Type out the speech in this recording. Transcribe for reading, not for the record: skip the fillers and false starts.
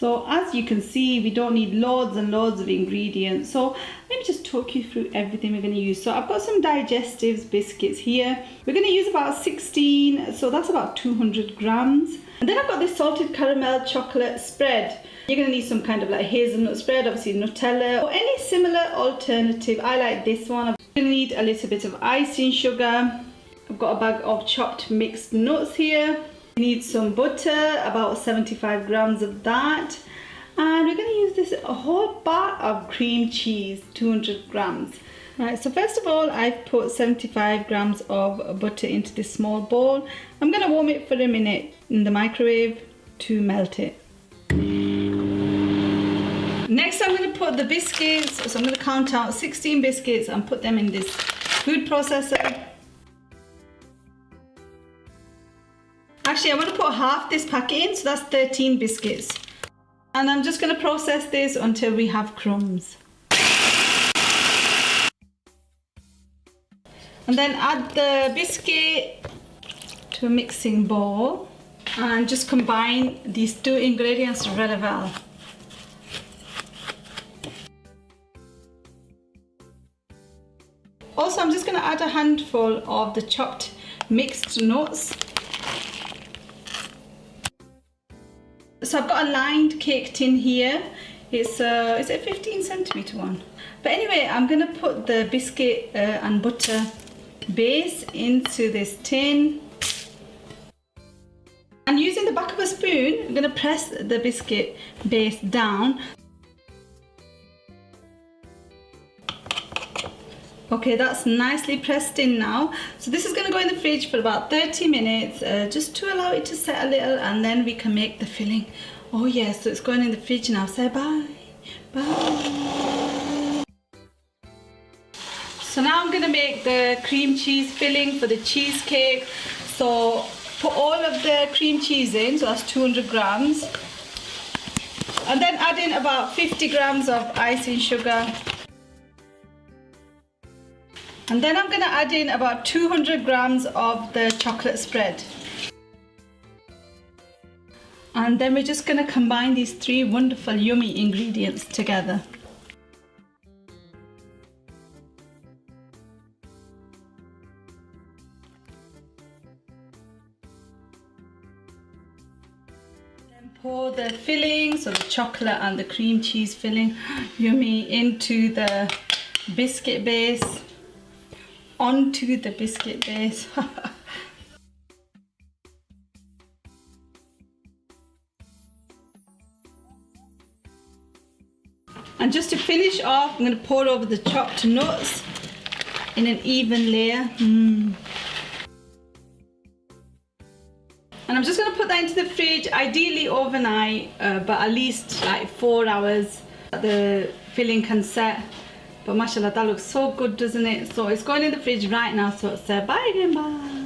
So as you can see, we don't need loads and loads of ingredients. So let me just talk you through everything we're going to use. So I've got some Digestive Biscuits here. We're going to use about 16, so that's about 200 grams. And then I've got this salted caramel chocolate spread. You're going to need some kind of like hazelnut spread, obviously Nutella, or any similar alternative. I like this one. I'm going to need a little bit of icing sugar. I've got a bag of chopped mixed nuts here. We need some butter, about 75 grams of that. And we're going to use this a whole bar of cream cheese, 200 grams. Right, so first of all, I've put 75 grams of butter into this small bowl. I'm going to warm it for a minute in the microwave to melt it. Next, I'm going to put the biscuits. So I'm going to count out 16 biscuits and put them in this food processor. Actually, I want to put half this packet in, so that's 13 biscuits. And I'm just going to process this until we have crumbs. And then add the biscuit to a mixing bowl and just combine these two ingredients really well. Also, I'm just going to add a handful of the chopped mixed nuts. So I've got a lined cake tin here. It's a 15 centimeter one. But anyway, I'm going to put the biscuit and butter base into this tin. And using the back of a spoon, I'm going to press the biscuit base down. Okay, that's nicely pressed in now. So this is going to go in the fridge for about 30 minutes, just to allow it to set a little, and then we can make the filling. Oh yes, so it's going in the fridge now. Say bye. Bye. So now I'm going to make the cream cheese filling for the cheesecake. So put all of the cream cheese in, so that's 200 grams. And then add in about 50 grams of icing sugar. And then I'm going to add in about 200 grams of the chocolate spread. And then we're just going to combine these three wonderful yummy ingredients together. Then pour the filling, so the chocolate and the cream cheese filling, yummy, into the biscuit base. Onto the biscuit base. And just to finish off, I'm going to pour over the chopped nuts in an even layer. And I'm just going to put that into the fridge, ideally overnight, but at least like 4 hours. The filling can set. But mashallah, that looks so good, doesn't it? So it's going in the fridge right now, so say bye again, bye.